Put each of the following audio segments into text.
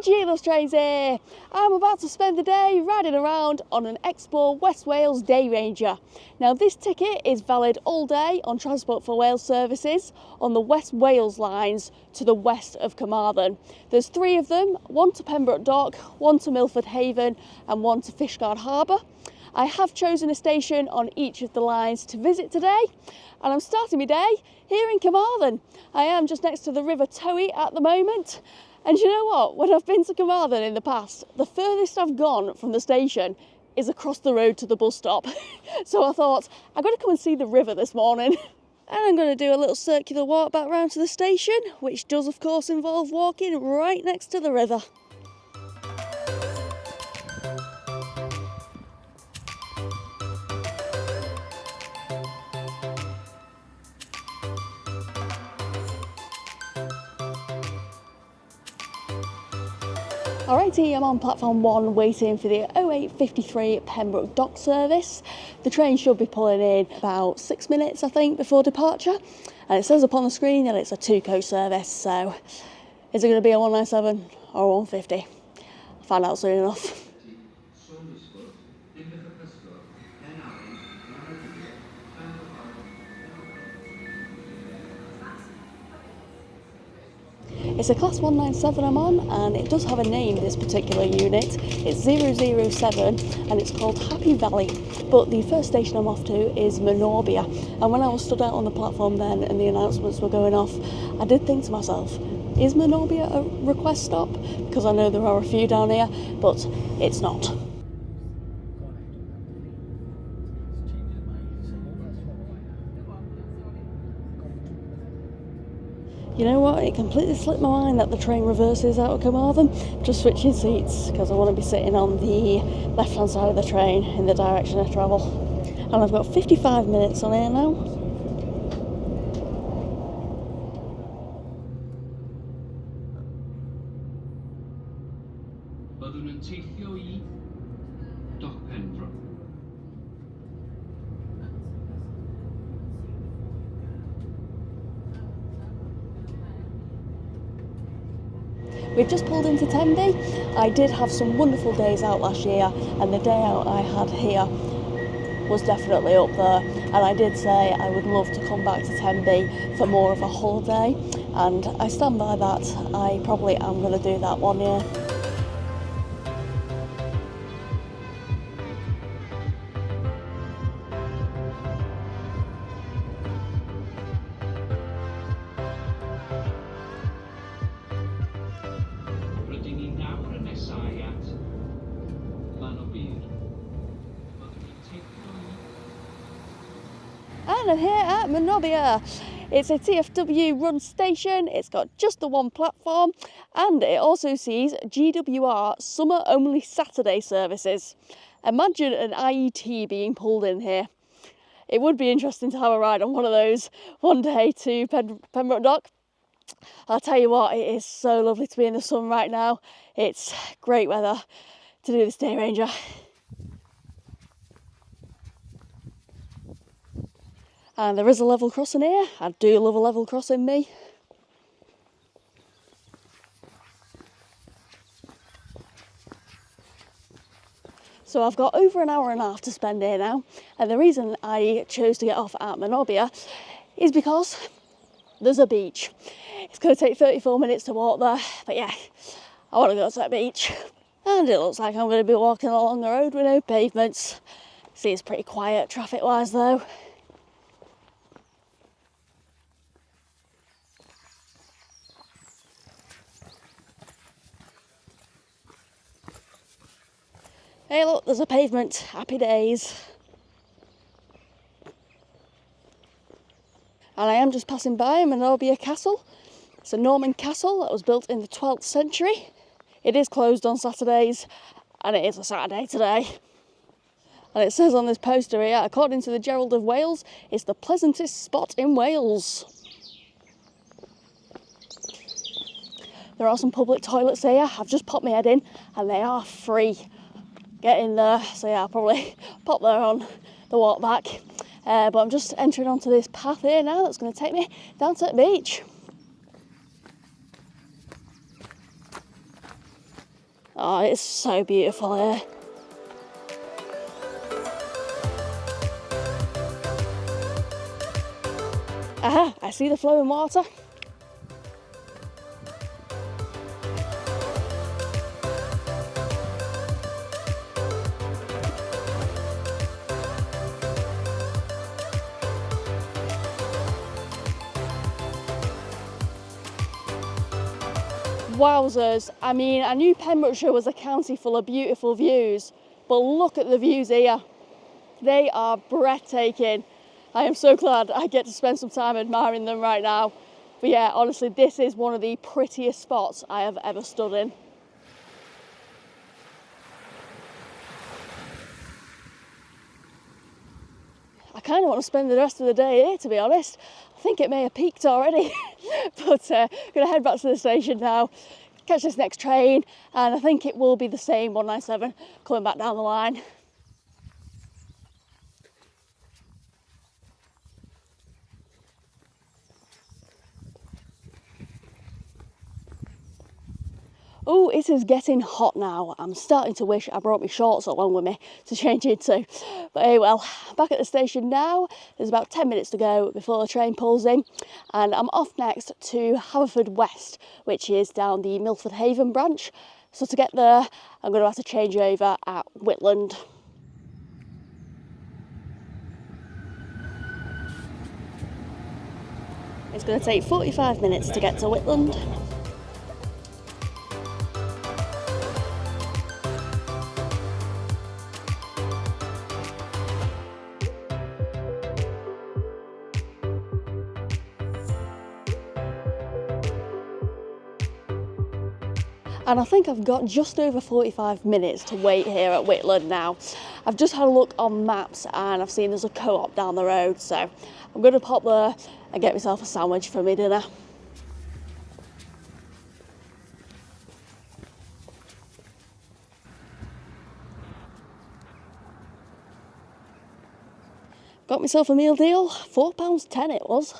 Geelus trains here. I'm about to spend the day riding around on an Explore West Wales Day Ranger. Now this ticket is valid all day on Transport for Wales services on the West Wales lines to the west of Carmarthen. There's 3 of them, one to Pembroke Dock, one to Milford Haven and one to Fishguard Harbour. I have chosen a station on each of the lines to visit today, and I'm starting my day here in Carmarthen. I am just next to the River Toey at the moment. And you know what? When I've been to Carmarthen in the past, the furthest I've gone from the station is across the road to the bus stop. So I thought, I've got to come and see the river this morning. And I'm going to do a little circular walk back round to the station, which does of course involve walking right next to the river. Alrighty, I'm on platform 1 waiting for the 08:53 Pembroke Dock service. The train should be pulling in about 6 minutes, I think, before departure. And it says up on the screen that it's a 2-coach service, so is it going to be a 197 or a 150? I'll find out soon enough. It's a class 197 I'm on, and it does have a name, this particular unit. It's 007 and it's called Happy Valley, but the first station I'm off to is Minorbia. And when I was stood out on the platform then and the announcements were going off, I did think to myself, is Minorbia a request stop? Because I know there are a few down here, but it's not. You know what, it completely slipped my mind that the train reverses out of Carmarthen. Just switching seats because I want to be sitting on the left hand side of the train in the direction I travel. And I've got 55 minutes on here now. We've just pulled into Tenby. I did have some wonderful days out last year, and the day out I had here was definitely up there. And I did say I would love to come back to Tenby for more of a holiday, and I stand by that. I probably am going to do that one year. And I'm here at Minorbia. It's a TFW run station, it's got just the one platform, and it also sees GWR summer only Saturday services. Imagine an IET being pulled in here. It would be interesting to have a ride on one of those one day to Pembroke Dock. I'll tell you what, it is so lovely to be in the sun right now. It's great weather to do this Day Ranger. And there is a level crossing here. I do love a level crossing, me. So I've got over an hour and a half to spend here now. And the reason I chose to get off at Minorbia is because there's a beach. It's going to take 34 minutes to walk there. But yeah, I want to go to that beach. And it looks like I'm going to be walking along the road with no pavements. See, it's pretty quiet traffic-wise though. Hey look, there's a pavement. Happy days. And I am just passing by Minorbia Castle. It's a Norman castle that was built in the 12th century. It is closed on Saturdays, and it is a Saturday today. And it says on this poster here, according to the Gerald of Wales, it's the pleasantest spot in Wales. There are some public toilets here. I've just popped my head in, and they are free. Get in there, so yeah, I'll probably pop there on the walk back. But I'm just entering onto this path here now that's going to take me down to the beach. Oh, it's so beautiful here. Aha, I see the flowing water. Wowzers, I mean, I knew Pembrokeshire was a county full of beautiful views, but look at the views here. They are breathtaking. I am so glad I get to spend some time admiring them right now. But yeah, honestly, this is one of the prettiest spots I have ever stood in. I kind of want to spend the rest of the day here, to be honest. I think it may have peaked already. But I'm going to head back to the station now, catch this next train, and I think it will be the same 197 coming back down the line. Oh, it is getting hot now. I'm starting to wish I brought my shorts along with me to change into. But hey, well, back at the station now. There's about 10 minutes to go before the train pulls in. And I'm off next to Haverfordwest, which is down the Milford Haven branch. So to get there, I'm going to have to change over at Whitland. It's going to take 45 minutes to get to Whitland. And I think I've got just over 45 minutes to wait here at Whitland now. I've just had a look on maps and I've seen there's a co-op down the road, so I'm going to pop there and get myself a sandwich for my dinner. Got myself a meal deal, £4.10 it was.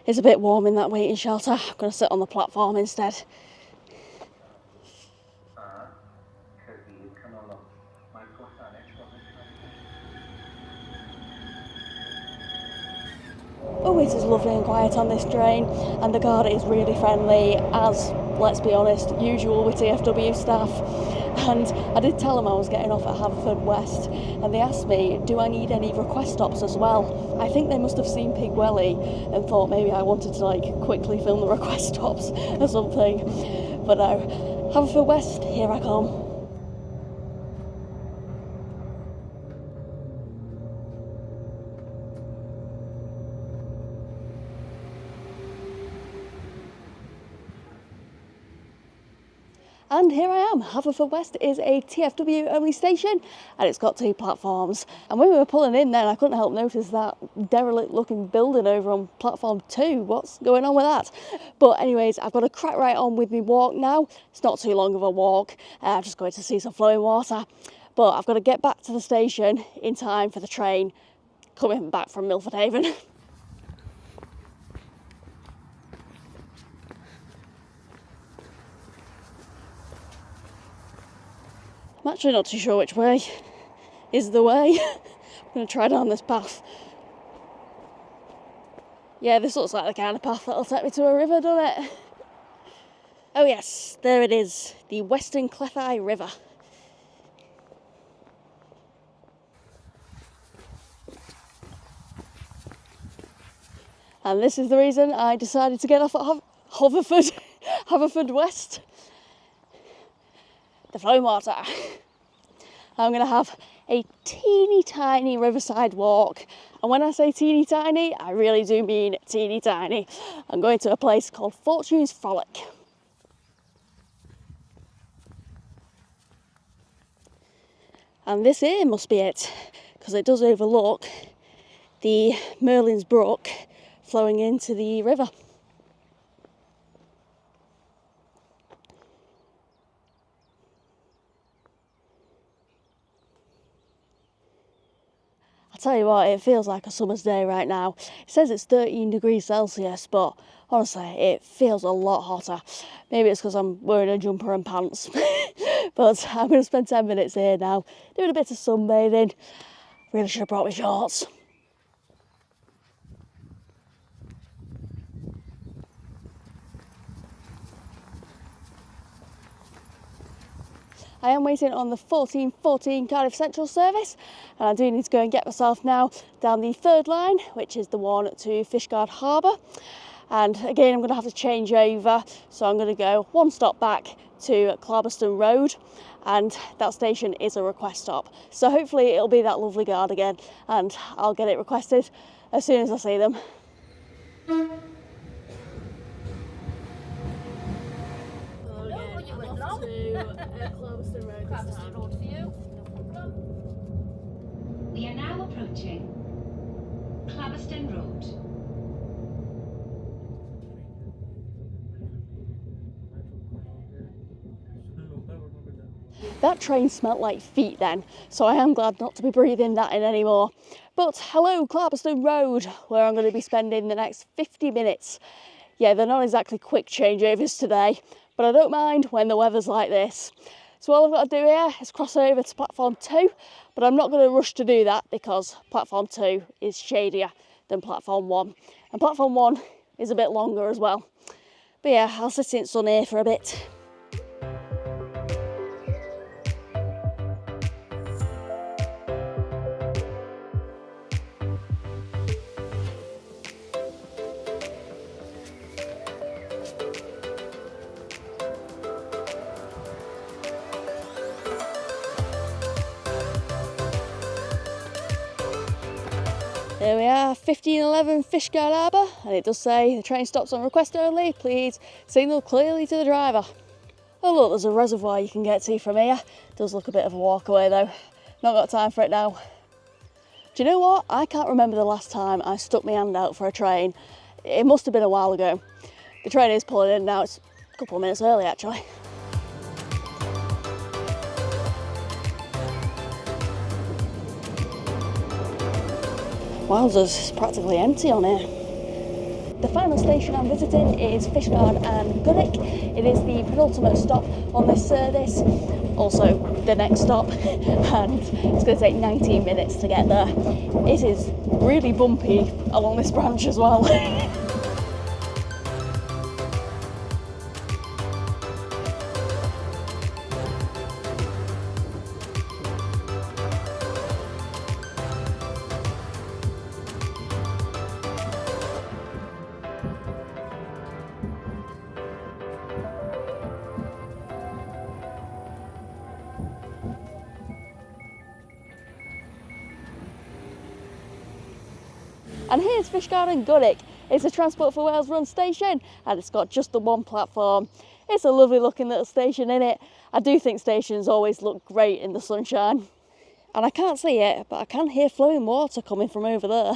It's a bit warm in that waiting shelter. I'm going to sit on the platform instead. Oh, it is lovely and quiet on this train, and the guard is really friendly, as, let's be honest, usual with TFW staff. And I did tell them I was getting off at Haverfordwest, and they asked me, do I need any request stops as well? I think they must have seen Pigwelly and thought maybe I wanted to quickly film the request stops or something. But no, Haverfordwest, here I come. And here I am. Haverfordwest is a TFW only station and it's got 2 platforms. And when we were pulling in then, I couldn't help notice that derelict looking building over on platform 2. What's going on with that? But anyways, I've got to crack right on with my walk now. It's not too long of a walk. I'm just going to see some flowing water. But I've got to get back to the station in time for the train coming back from Milford Haven. I'm actually not too sure which way is the way. I'm going to try down this path. Yeah, this looks like the kind of path that'll take me to a river, doesn't it? Oh yes, there it is, the Western Clethi River. And this is the reason I decided to get off at Haverfordwest. The flowing water. I'm going to have a teeny tiny riverside walk. And when I say teeny tiny, I really do mean teeny tiny. I'm going to a place called Fortune's Frolic. And this here must be it, because it does overlook the Merlin's Brook flowing into the river. I tell you what, it feels like a summer's day right now. It says it's 13 degrees Celsius, but honestly, it feels a lot hotter. Maybe it's because I'm wearing a jumper and pants. But I'm going to spend 10 minutes here now, doing a bit of sunbathing. Really should have brought my shorts. I am waiting on the 14:14 Cardiff Central service, and I do need to go and get myself now down the third line, which is the one to Fishguard Harbour. And again, I'm going to have to change over, so I'm going to go one stop back to Clarbeston Road, and that station is a request stop. So hopefully it'll be that lovely guard again, and I'll get it requested as soon as I see them. We are now approaching Clarbeston Road. That train smelt like feet then, so I am glad not to be breathing that in anymore. But hello, Clarbeston Road, where I'm going to be spending the next 50 minutes. Yeah, they're not exactly quick changeovers today, but I don't mind when the weather's like this. So all I've got to do here is cross over to platform 2, but I'm not going to rush to do that because platform 2 is shadier than platform 1. And platform 1 is a bit longer as well. But yeah, I'll sit in sun here for a bit. There we are, 1511 Fishguard Harbour, and it does say the train stops on request only, please signal clearly to the driver. Oh look, there's a reservoir you can get to from here. Does look a bit of a walk away though. Not got time for it now. Do you know what? I can't remember the last time I stuck my hand out for a train. It must have been a while ago. The train is pulling in now, it's a couple of minutes early actually. Wowzers, it's practically empty on here. The final station I'm visiting is Fishguard and Goulding. It is the penultimate stop on this service, also the next stop, and it's going to take 19 minutes to get there. It is really bumpy along this branch as well. And here's Fishguard and Goulding. It's a Transport for Wales run station, and it's got just the one platform. It's a lovely looking little station, in it. I do think stations always look great in the sunshine. And I can't see it, but I can hear flowing water coming from over there.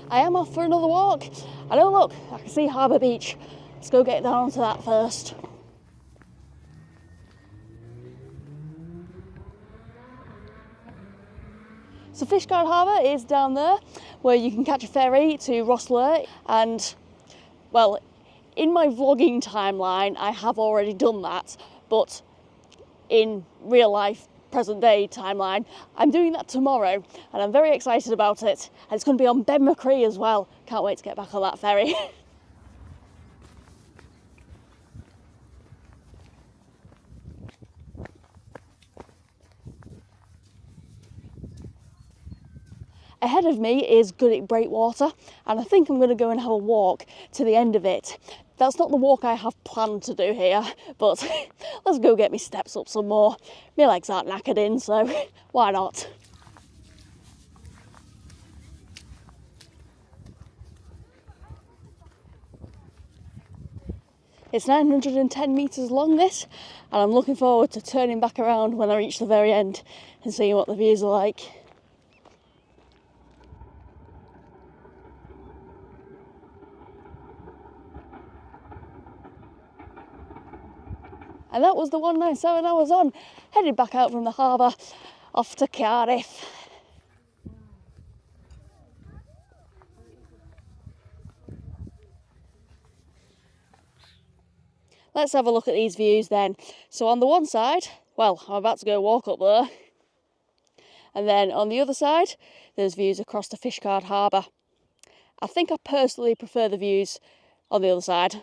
I am off for another walk. And oh look, I can see Harbour Beach. Let's go get down to that first. So Fishguard Harbour is down there, where you can catch a ferry to Rosslare, and well, in my vlogging timeline I have already done that, but in real life, present day timeline, I'm doing that tomorrow, and I'm very excited about it, and it's going to be on Ben McCree as well. Can't wait to get back on that ferry. Ahead of me is Goulding Breakwater, and I think I'm going to go and have a walk to the end of it. That's not the walk I have planned to do here, but let's go get my steps up some more. My legs aren't knackered in, so why not? It's 910 metres long this, and I'm looking forward to turning back around when I reach the very end and seeing what the views are like. And that was the 197 I was on, headed back out from the harbour, off to Cardiff. Let's have a look at these views then. So on the one side, well, I'm about to go walk up there. And then on the other side, there's views across the Fishguard Harbour. I think I personally prefer the views on the other side.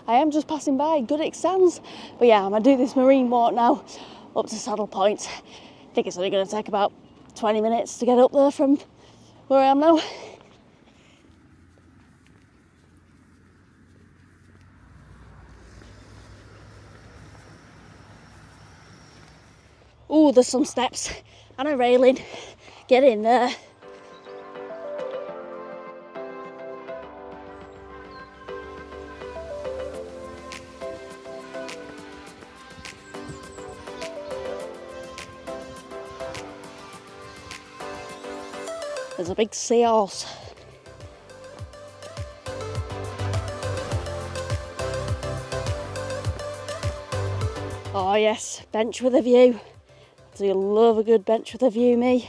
I am just passing by Goulding Sands, but yeah, I'm going to do this marine walk now up to Saddle Point. I think it's only going to take about 20 minutes to get up there from where I am now. Oh, there's some steps and a railing. Get in there. There's a big seahorse. Oh yes, bench with a view. Do you love a good bench with a view, me?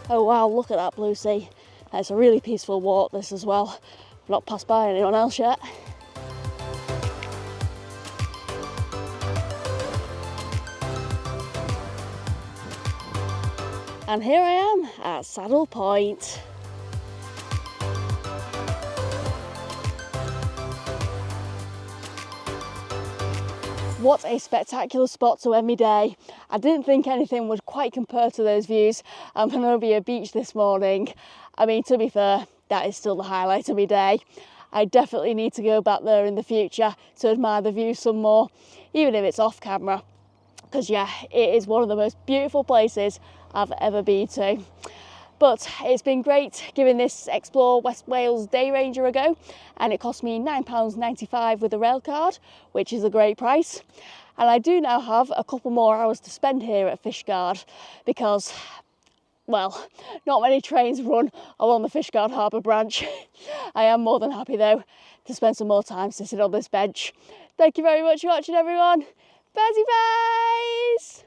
Oh wow, look at that blue sea. It's a really peaceful walk, this as well. I've not passed by anyone else yet. And here I am at Saddle Point. What a spectacular spot to end my day. I didn't think anything would quite compare to those views on Thornaby Beach this morning. I mean, to be fair, that is still the highlight of my day. I definitely need to go back there in the future to admire the view some more, even if it's off camera. Because yeah, it is one of the most beautiful places I've ever been to. But it's been great giving this Explore West Wales Day Ranger a go, and it cost me £9.95 with a rail card, which is a great price. And I do now have a couple more hours to spend here at Fishguard because, well, not many trains run along the Fishguard Harbour branch. I am more than happy though to spend some more time sitting on this bench. Thank you very much for watching, everyone. Bye-bye.